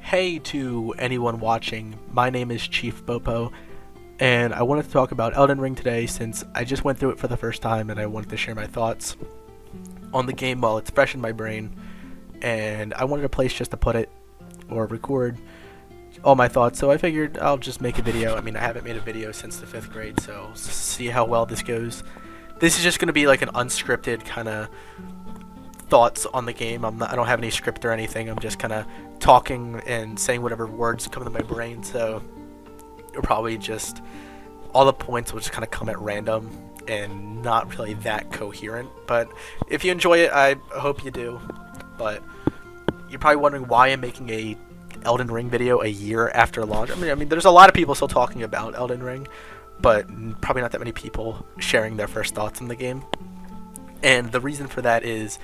Hey to anyone watching, my name is Chief Bopo, and I wanted to talk about Elden Ring today since I just went through it for the first time and I wanted to share my thoughts on the game while it's fresh in my brain. And I wanted a place just to put it or record all my thoughts, so I figured I'll just make a video. I mean, I haven't made a video since the 5th grade, so see how well this goes. This is just going to be like an unscripted kind of thoughts on the game. I don't have any script or anything. I'm just kind of talking and saying whatever words come to my brain. So you'll probably just all the points will just kind of come at random and not really that coherent. But if you enjoy it, I hope you do. But you're probably wondering why I'm making a Elden Ring video a year after launch. I mean, there's a lot of people still talking about Elden Ring, but probably not that many people sharing their first thoughts on the game. And the reason for that is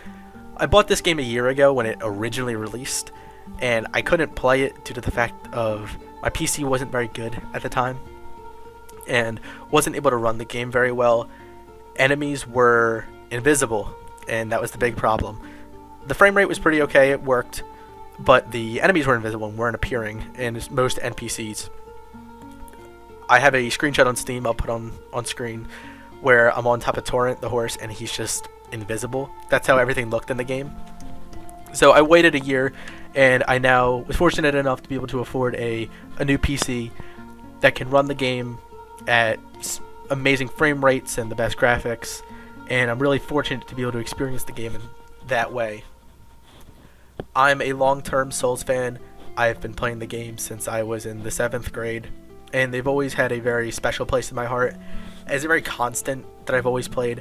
I bought this game a year ago when it originally released, and I couldn't play it due to the fact of my PC wasn't very good at the time and wasn't able to run the game very well. Enemies were invisible, and that was the big problem. The frame rate was pretty okay, it worked, but the enemies were invisible and weren't appearing in most NPCs. I have a screenshot on Steam I'll put on screen where I'm on top of Torrent, the horse, and he's just invisible. That's how everything looked in the game. So I waited a year, and I now was fortunate enough to be able to afford a new PC that can run the game at amazing frame rates and the best graphics, and I'm really fortunate to be able to experience the game in that way. I'm a long-term Souls fan. I've been playing the game since I was in the 7th grade, and they've always had a very special place in my heart as a very constant that I've always played.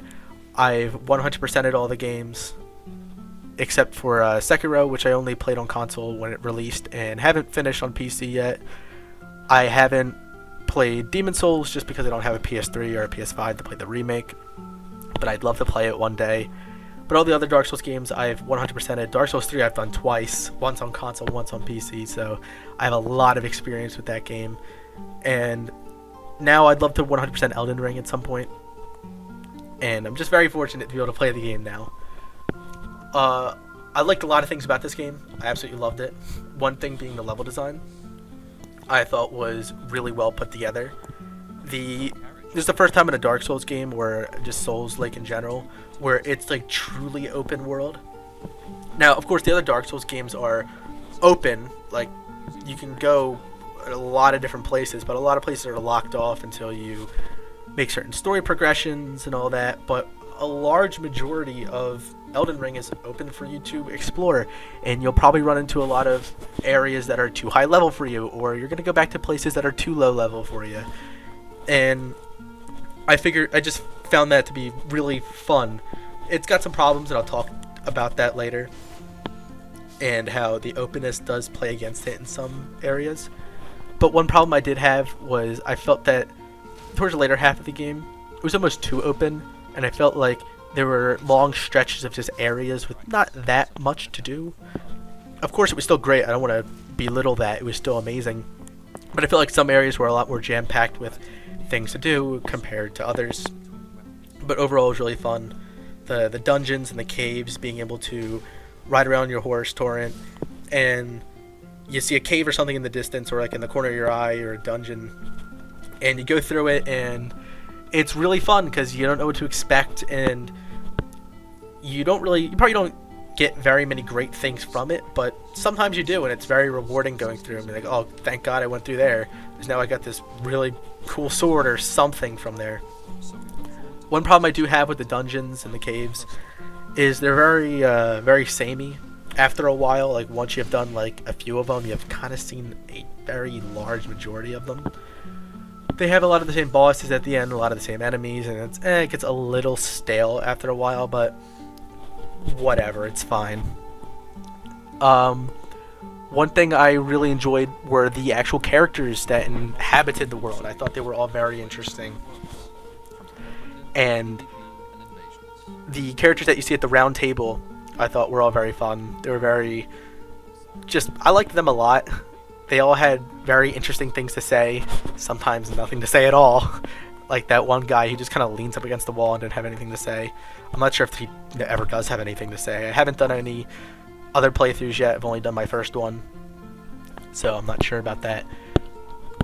I've 100%ed all the games except for Sekiro, which I only played on console when it released and haven't finished on PC yet. I haven't played Demon Souls just because I don't have a PS3 or a PS5 to play the remake, but I'd love to play it one day. But all the other Dark Souls games I've 100%ed. Dark Souls 3 I've done twice, once on console, once on PC, so I have a lot of experience with that game. And now I'd love to 100% Elden Ring at some point. And I'm just very fortunate to be able to play the game now. I liked a lot of things about this game. I absolutely loved it. One thing being the level design, I thought was really well put together. This is the first time in a Dark Souls game, or just Souls like in general, where it's like truly open world. Now, of course, the other Dark Souls games are open. Like, you can go a lot of different places, but a lot of places are locked off until you make certain story progressions and all that, but a large majority of Elden Ring is open for you to explore, and you'll probably run into a lot of areas that are too high level for you, or you're going to go back to places that are too low level for you. And I just found that to be really fun. It's got some problems, and I'll talk about that later, and how the openness does play against it in some areas. But one problem I did have was I felt that towards the later half of the game, it was almost too open, and I felt like there were long stretches of just areas with not that much to do. Of course, it was still great. I don't want to belittle that. It was still amazing. But I felt like some areas were a lot more jam-packed with things to do compared to others. But overall, it was really fun. The dungeons and the caves, being able to ride around your horse, Torrent, and you see a cave or something in the distance, or like in the corner of your eye, or a dungeon, and you go through it, and it's really fun because you don't know what to expect, and you probably don't get very many great things from it, but sometimes you do, and it's very rewarding going through and be like, oh, thank God I went through there, because now I got this really cool sword or something from there. One problem I do have with the dungeons and the caves is they're very samey. After a while, like once you've done like a few of them, you've kind of seen a very large majority of them. They have a lot of the same bosses at the end, a lot of the same enemies, and it gets a little stale after a while, but whatever, it's fine. One thing I really enjoyed were the actual characters that inhabited the world. I thought they were all very interesting. And the characters that you see at the round table, I thought were all very fun. They were I liked them a lot. They all had very interesting things to say, sometimes nothing to say at all. Like that one guy who just kind of leans up against the wall and didn't have anything to say. I'm not sure if he ever does have anything to say. I haven't done any other playthroughs yet. I've only done my first one. so I'm not sure about that.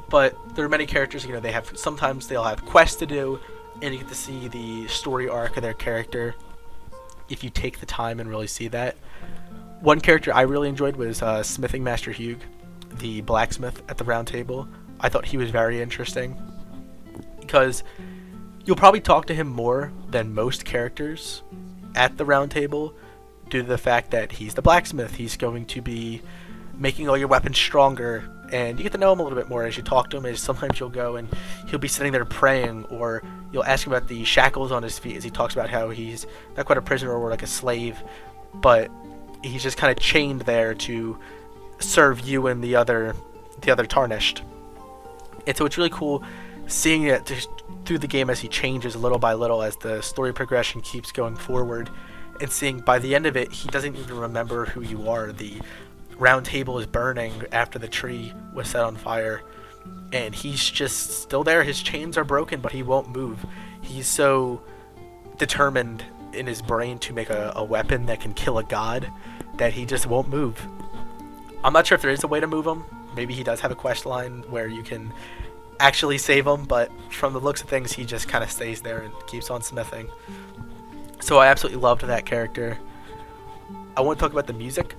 But there are many characters, sometimes they'll have quests to do, and you get to see the story arc of their character if you take the time and really see that. One character I really enjoyed was Smithing Master Hugh, the blacksmith at the round table. I thought he was very interesting because you'll probably talk to him more than most characters at the round table due to the fact that he's the blacksmith. He's going to be making all your weapons stronger, and you get to know him a little bit more as you talk to him. As sometimes you'll go and he'll be sitting there praying, or you'll ask him about the shackles on his feet as he talks about how he's not quite a prisoner or like a slave, but he's just kind of chained there to serve you and the other tarnished. And so it's really cool seeing it just through the game as he changes little by little as the story progression keeps going forward, and seeing by the end of it he doesn't even remember who you are. The round table is burning after the tree was set on fire, and he's just still there. His chains are broken, but he won't move. He's so determined in his brain to make a weapon that can kill a god that he just won't move. I'm not sure if there is a way to move him. Maybe he does have a quest line where you can actually save him, but from the looks of things he just kind of stays there and keeps on smithing. So I absolutely loved that character. I want to talk about the music.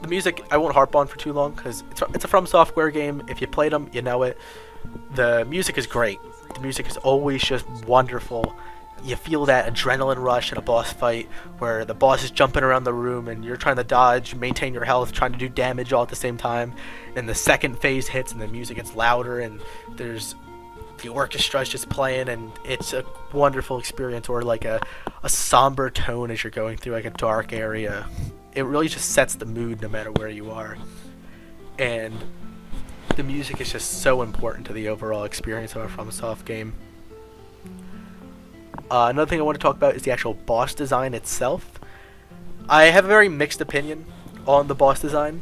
The music I won't harp on for too long because it's a From Software game. If you played them, you know it. The music is great. The music is always just wonderful. You feel that adrenaline rush in a boss fight where the boss is jumping around the room and you're trying to dodge, maintain your health, trying to do damage all at the same time. And the second phase hits and the music gets louder and there's the orchestra is just playing, and it's a wonderful experience, or like a somber tone as you're going through like a dark area. It really just sets the mood no matter where you are. And the music is just so important to the overall experience of a FromSoft game. Another thing I want to talk about is the actual boss design itself. I have a very mixed opinion on the boss design.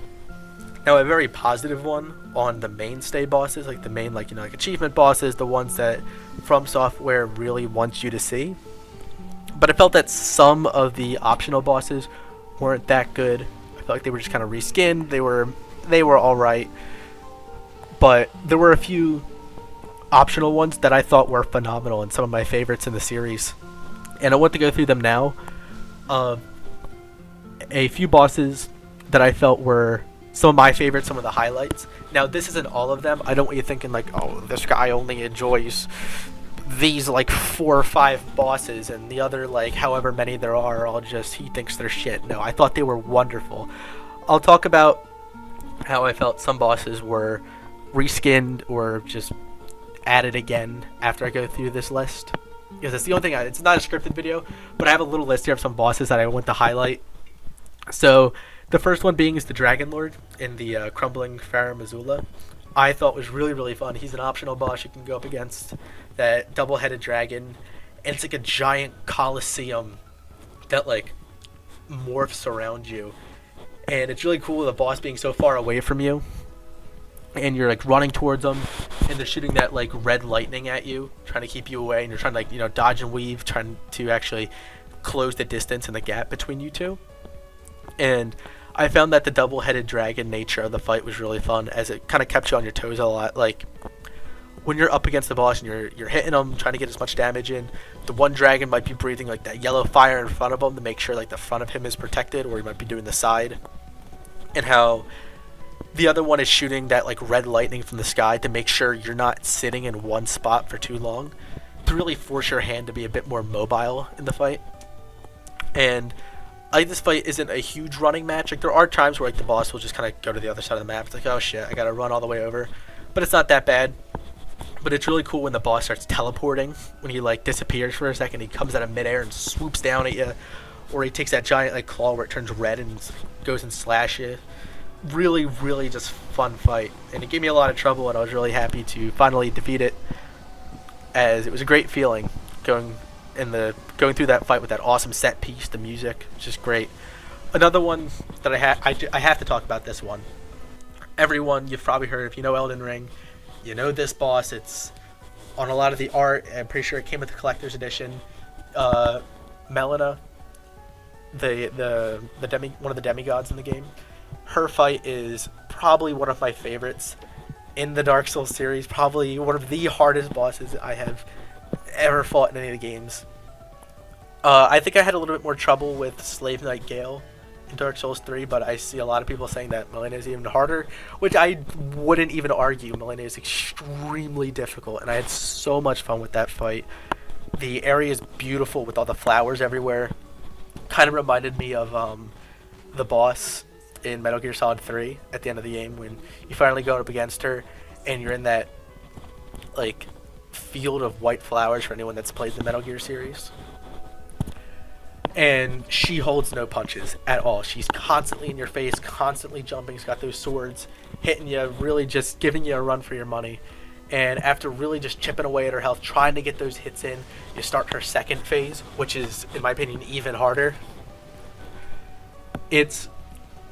Now, a very positive one on the mainstay bosses, like the main, like achievement bosses, the ones that From Software really wants you to see. But I felt that some of the optional bosses weren't that good. I felt like they were just kind of reskinned. They were all right, but there were a few optional ones that I thought were phenomenal and some of my favorites in the series, and I want to go through them now. A few bosses that I felt were some of my favorites, some of the highlights. Now, this isn't all of them. I don't want you thinking like, oh, this guy only enjoys these like 4 or 5 bosses and the other like however many there are all just he thinks they're shit. No, I thought they were wonderful. I'll talk about how I felt some bosses were reskinned or just added again after I go through this list, because it's the only thing it's not a scripted video, but I have a little list here of some bosses that I want to highlight. So the first one being is the Dragon Lord in the Crumbling Farum Azula. I thought was really, really fun. He's an optional boss you can go up against, that double-headed dragon, and it's like a giant coliseum that like morphs around you, and it's really cool, the boss being so far away from you and you're like running towards them and they're shooting that like red lightning at you, trying to keep you away, and you're trying to like dodge and weave, trying to actually close the distance and the gap between you two. And I found that the double-headed dragon nature of the fight was really fun, as it kind of kept you on your toes a lot. Like when you're up against the boss and you're hitting them, trying to get as much damage in, the one dragon might be breathing like that yellow fire in front of him to make sure like the front of him is protected, or he might be doing the side, and how the other one is shooting that like red lightning from the sky to make sure you're not sitting in one spot for too long, to really force your hand to be a bit more mobile in the fight. And this fight isn't a huge running match. Like there are times where like the boss will just kind of go to the other side of the map. It's like, oh shit, I gotta run all the way over. But it's not that bad. But it's really cool when the boss starts teleporting, when he like disappears for a second, he comes out of midair and swoops down at you, or he takes that giant like claw where it turns red and goes and slash you. Really, really just fun fight, and it gave me a lot of trouble, and I was really happy to finally defeat it, as it was a great feeling going through that fight with that awesome set piece, the music, just great. Another one that I have to talk about this one. Everyone, you've probably heard, if you know Elden Ring, you know this boss. It's on a lot of the art. I'm pretty sure it came with the collector's edition. Melina, one of the demigods in the game. Her fight is probably one of my favorites in the Dark Souls series. Probably one of the hardest bosses I have ever fought in any of the games. I think I had a little bit more trouble with Slave Knight Gale in Dark Souls 3, but I see a lot of people saying that Malenia is even harder, which I wouldn't even argue. Malenia is extremely difficult, and I had so much fun with that fight. The area is beautiful with all the flowers everywhere. Kind of reminded me of the boss in Metal Gear Solid 3 at the end of the game when you finally go up against her and you're in that like field of white flowers for anyone that's played the Metal Gear series. And she holds no punches at all. She's constantly in your face, constantly jumping. She's got those swords hitting you, really just giving you a run for your money. And after really just chipping away at her health, trying to get those hits in, you start her second phase, which is, in my opinion, even harder. It's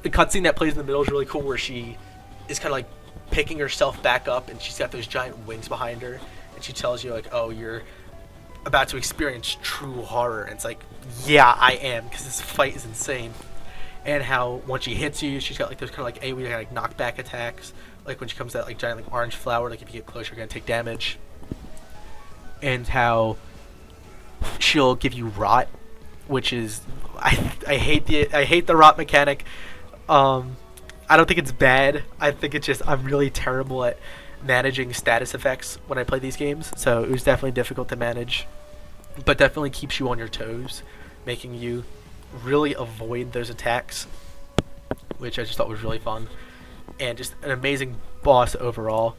the cutscene that plays in the middle is really cool, where she is kind of like picking herself back up, and she's got those giant wings behind her, and she tells you like, "Oh, you're about to experience true horror." And it's like, yeah, I am, because this fight is insane. And how once she hits you, she's got like those kind of like AoE like knockback attacks, like when she comes to that like giant like orange flower, like if you get closer you're gonna take damage. And how she'll give you rot, which is I hate the rot mechanic. I don't think it's bad. I think it's just I'm really terrible at managing status effects when I play these games, so it was definitely difficult to manage, but definitely keeps you on your toes, making you really avoid those attacks, which I just thought was really fun, and just an amazing boss overall.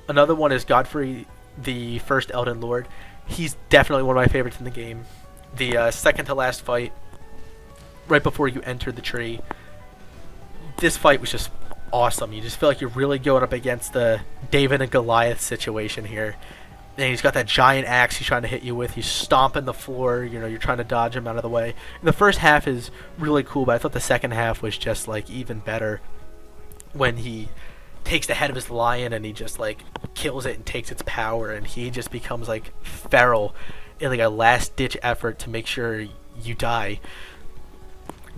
Another one is Godfrey, the first Elden Lord. He's definitely one of my favorites in the game. The second to last fight, right before you enter the tree, this fight was just awesome. You just feel like you're really going up against the David and Goliath situation here. And he's got that giant axe he's trying to hit you with. He's stomping the floor. You know, you're trying to dodge him out of the way. And the first half is really cool, but I thought the second half was just like even better when he takes the head of his lion and he just like kills it and takes its power, and he just becomes like feral in like a last ditch effort to make sure you die.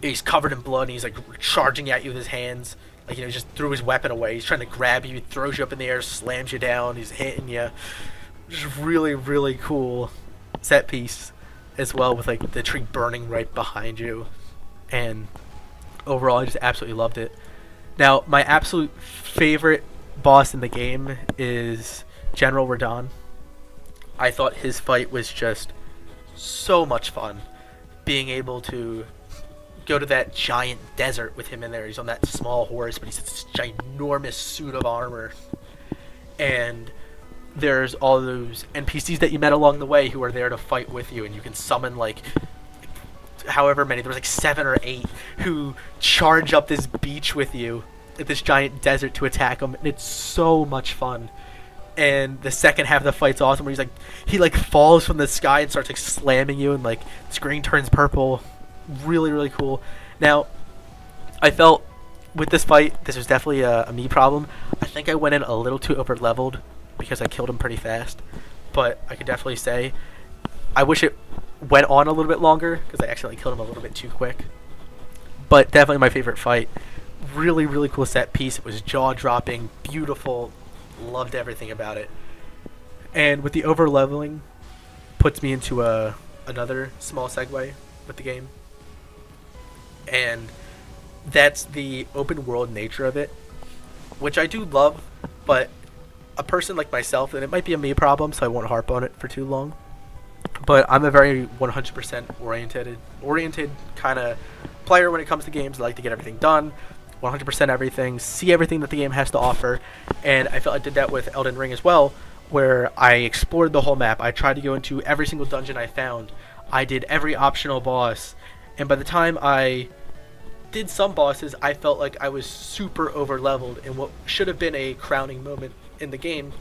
He's covered in blood and he's like charging at you with his hands. Like, you know, he just threw his weapon away. He's trying to grab you, throws you up in the air, slams you down, he's hitting you. Just really, really cool set piece as well, with like the tree burning right behind you. And overall, I just absolutely loved it. Now, my absolute favorite boss in the game is General Radahn. I thought his fight was just so much fun. Being able to go to that giant desert with him in there. He's on that small horse, but he's this ginormous suit of armor. And there's all those NPCs that you met along the way who are there to fight with you, and you can summon like however many. There was like 7 or 8 who charge up this beach with you at this giant desert to attack him, and it's so much fun. And the second half of the fight's awesome, where he falls from the sky and starts like slamming you, and like the screen turns purple. Really, really cool. Now, I felt with this fight, this was definitely a me problem. I think I went in a little too over leveled because I killed him pretty fast, but I could definitely say I wish it went on a little bit longer because I accidentally killed him a little bit too quick. But definitely my favorite fight. Really, really cool set piece. It was jaw dropping, beautiful. Loved everything about it. And with the over leveling, puts me into another small segue with the game. And that's the open world nature of it, which I do love, but a person like myself, and it might be a me problem, so I won't harp on it for too long, but I'm a very 100% oriented kind of player when it comes to games. I like to get everything done, 100% everything, see everything that the game has to offer, and I felt I did that with Elden Ring as well, where I explored the whole map. I tried to go into every single dungeon I found. I did every optional boss, and by the time I did some bosses, I felt like I was super over leveled in what should have been a crowning moment in the game.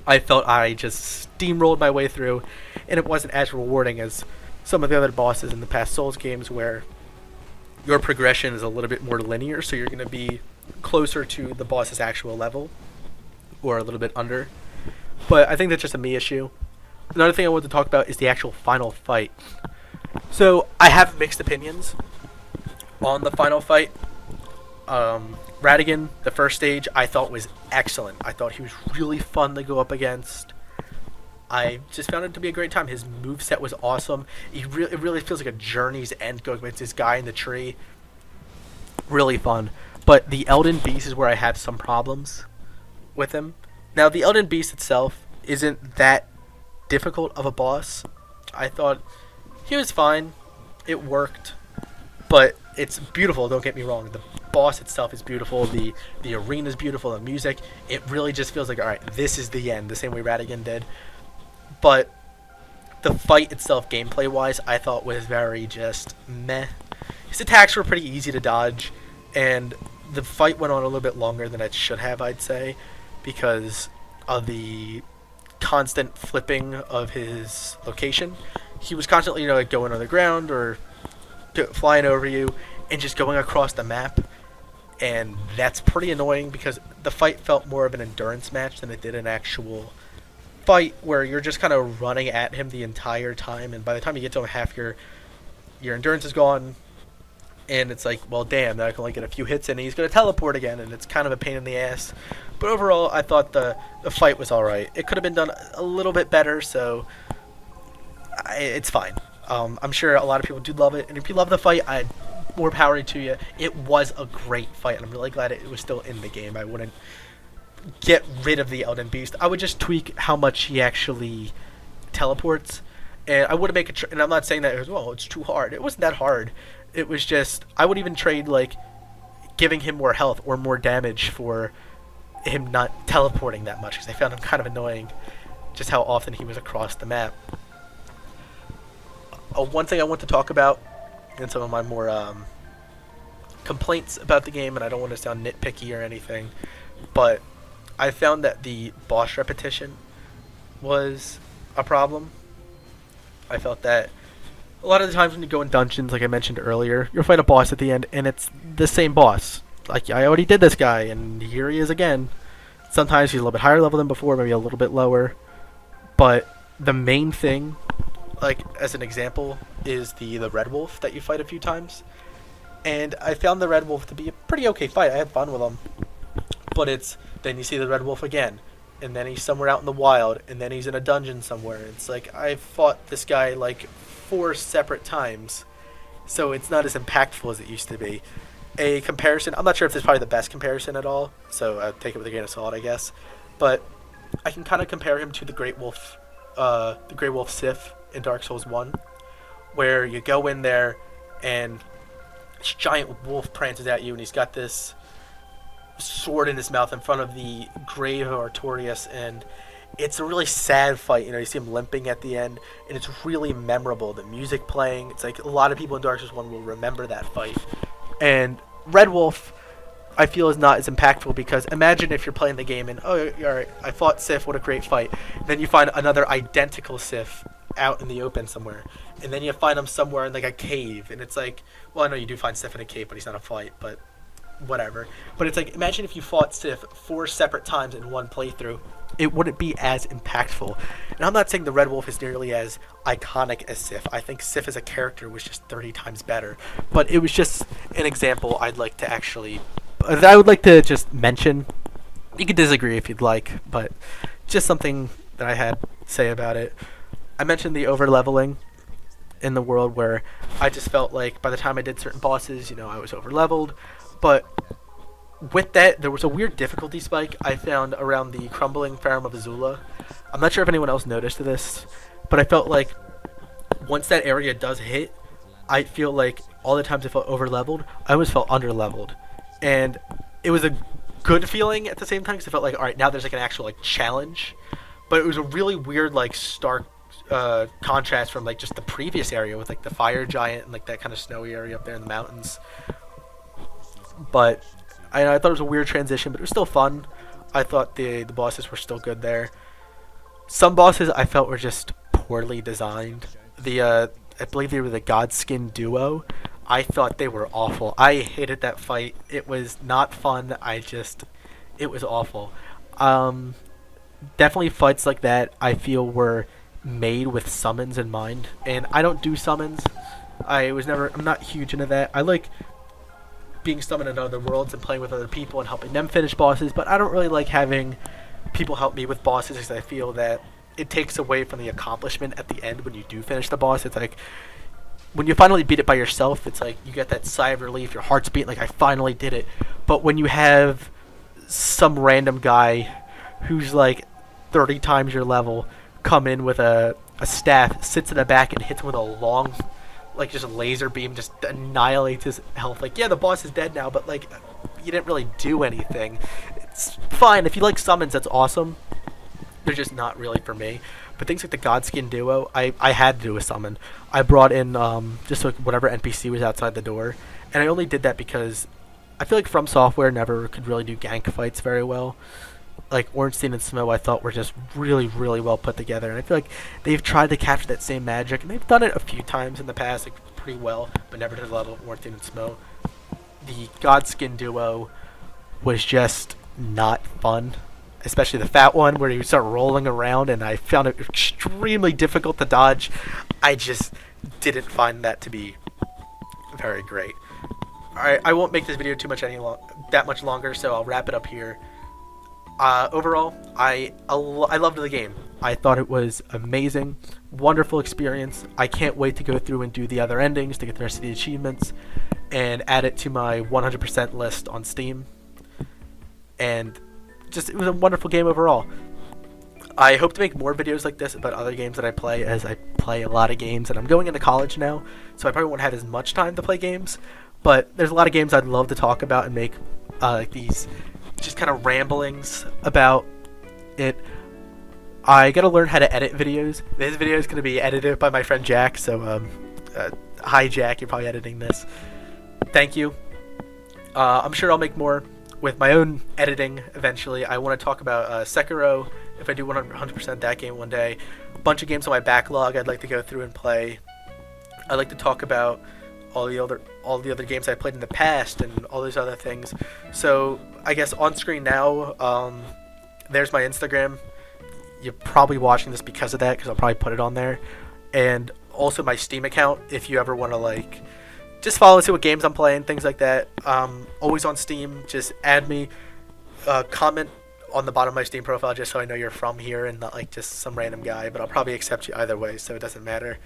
I felt I just steamrolled my way through, and it wasn't as rewarding as some of the other bosses in the past Souls games, where your progression is a little bit more linear, so you're going to be closer to the boss's actual level, or a little bit under. But I think that's just a me issue. Another thing I want to talk about is the actual final fight. So I have mixed opinions on the final fight. Radigan, the first stage, I thought was excellent. I thought he was really fun to go up against. I just found it to be a great time. His moveset was awesome. It really feels like a Journey's End going against this guy in the tree. Really fun. But the Elden Beast is where I have some problems with him. Now, the Elden Beast itself isn't that difficult of a boss. I thought he was fine. It worked. But it's beautiful, don't get me wrong. The boss itself is beautiful. The arena is beautiful. The music. It really just feels like, alright, this is the end. The same way Radigan did. But the fight itself, gameplay-wise, I thought was very just meh. His attacks were pretty easy to dodge. And the fight went on a little bit longer than it should have, I'd say. Because of the constant flipping of his location. He was constantly, like going on the ground or flying over you and just going across the map. And that's pretty annoying because the fight felt more of an endurance match than it did an actual fight where you're just kind of running at him the entire time. And by the time you get to him, half your endurance is gone. And it's like, well, damn, now I can only get a few hits in and he's going to teleport again. And it's kind of a pain in the ass. But overall, I thought the fight was alright. It could have been done a little bit better, so it's fine. I'm sure a lot of people do love it. And if you love the fight, more power to you. It was a great fight, and I'm really glad it was still in the game. I wouldn't get rid of the Elden Beast. I would just tweak how much he actually teleports. And I would make and I'm not saying that it's too hard. It wasn't that hard. It was just, I would even trade, like, giving him more health or more damage for him not teleporting that much, because I found him kind of annoying just how often he was across the map. One thing I want to talk about, and some of my more complaints about the game, and I don't want to sound nitpicky or anything, but I found that the boss repetition was a problem. I felt that a lot of the times when you go in dungeons, like I mentioned earlier, you'll fight a boss at the end, and it's the same boss. Like, I already did this guy, and here he is again. Sometimes he's a little bit higher level than before, maybe a little bit lower. But the main thing, like, as an example, is the Red Wolf that you fight a few times. And I found the Red Wolf to be a pretty okay fight. I had fun with him. But it's, then you see the Red Wolf again. And then he's somewhere out in the wild, and then he's in a dungeon somewhere. It's like, I fought this guy, like, 4 separate times. So it's not as impactful as it used to be. A comparison, I'm not sure if this is probably the best comparison at all, so I'll take it with a grain of salt, I guess. But I can kind of compare him to the Great Wolf Sif in Dark Souls 1, where you go in there and this giant wolf prances at you, and he's got this sword in his mouth in front of the grave of Artorias, and it's a really sad fight. You see him limping at the end, and it's really memorable. The music playing, it's like a lot of people in Dark Souls 1 will remember that fight. And Red Wolf, I feel, is not as impactful, because imagine if you're playing the game and, oh, alright, I fought Sif, what a great fight. Then you find another identical Sif out in the open somewhere. And then you find him somewhere in, like, a cave. And it's like, well, I know you do find Sif in a cave, but he's not a fight, but whatever. But it's like, imagine if you fought Sif 4 separate times in one playthrough. It wouldn't be as impactful. And I'm not saying the Red Wolf is nearly as iconic as Sif. I think Sif as a character was just 30 times better. But it was just an example I would like to just mention. You can disagree if you'd like, but just something that I had to say about it. I mentioned the over-leveling in the world, where I just felt like by the time I did certain bosses, I was over-leveled. But with that, there was a weird difficulty spike I found around the Crumbling Farum of Azula. I'm not sure if anyone else noticed this, but I felt like once that area does hit, I feel like all the times I felt over-leveled, I always felt under-leveled. And it was a good feeling at the same time, because I felt like, alright, now there's like an actual like challenge. But it was a really weird, like, stark contrast from like just the previous area with like the fire giant and like that kind of snowy area up there in the mountains. But I thought it was a weird transition, but it was still fun. I thought the bosses were still good there. Some bosses I felt were just poorly designed. I believe they were the Godskin duo. I thought they were awful. I hated that fight. It was not fun. It was awful. Definitely fights like that I feel were made with summons in mind. And I don't do summons. I'm not huge into that. I like being summoned into other worlds and playing with other people and helping them finish bosses, but I don't really like having people help me with bosses because I feel that it takes away from the accomplishment at the end when you do finish the boss. It's like when you finally beat it by yourself, it's like you get that sigh of relief, your heart's beating like I finally did it. But when you have some random guy who's like 30 times your level come in with a staff, sits in the back and hits him with a long, like just a laser beam, just annihilates his health. Like, yeah, the boss is dead now, but like you didn't really do anything. It's fine. If you like summons, that's awesome. They're just not really for me. But things like the Godskin duo, I had to do a summon. I brought in just like whatever NPC was outside the door, and I only did that because I feel like From Software never could really do gank fights very well. Like Ornstein and Smough, I thought were just really, really well put together, and I feel like they've tried to capture that same magic, and they've done it a few times in the past, like pretty well, but never to the level of Ornstein and Smough. The Godskin duo was just not fun, especially the fat one where you start rolling around, and I found it extremely difficult to dodge. I just didn't find that to be very great. Alright, I won't make this video too much that much longer, so I'll wrap it up here. Overall, I loved the game. I thought it was amazing, wonderful experience. I can't wait to go through and do the other endings to get the rest of the achievements and add it to my 100% list on Steam. And just, it was a wonderful game overall. I hope to make more videos like this about other games that I play, as I play a lot of games, and I'm going into college now, so I probably won't have as much time to play games, but there's a lot of games I'd love to talk about and make like these just kind of ramblings about it. I gotta learn how to edit videos. This video is gonna be edited by my friend Jack, so hi Jack, you're probably editing this. Thank you. I'm sure I'll make more with my own editing eventually. I want to talk about Sekiro, if I do 100% that game one day. A bunch of games on my backlog I'd like to go through and play. I'd like to talk about all the other games I played in the past and all those other things. So I guess on screen now, there's my Instagram. You're probably watching this because of that, because I'll probably put it on there. And also my Steam account, if you ever want to like just follow and see what games I'm playing, things like that. Always on Steam. Just add me. Comment on the bottom of my Steam profile just so I know you're from here and not like just some random guy. But I'll probably accept you either way, so it doesn't matter.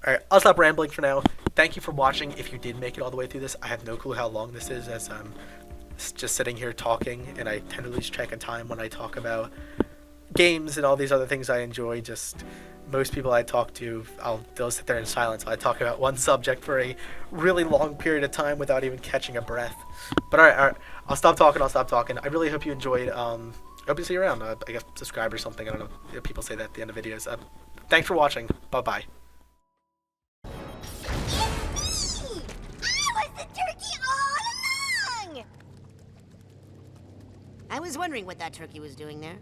Alright, I'll stop rambling for now. Thank you for watching. If you did make it all the way through this, I have no clue how long this is, as I'm just sitting here talking, and I tend to lose track of time when I talk about games and all these other things I enjoy. Just most people I talk to, they'll sit there in silence while I talk about one subject for a really long period of time without even catching a breath. But alright, I'll stop talking. I really hope you enjoyed. I hope you see you around. I guess subscribe or something. I don't know if people say that at the end of videos. Thanks for watching. Bye-bye. I was wondering what that turkey was doing there.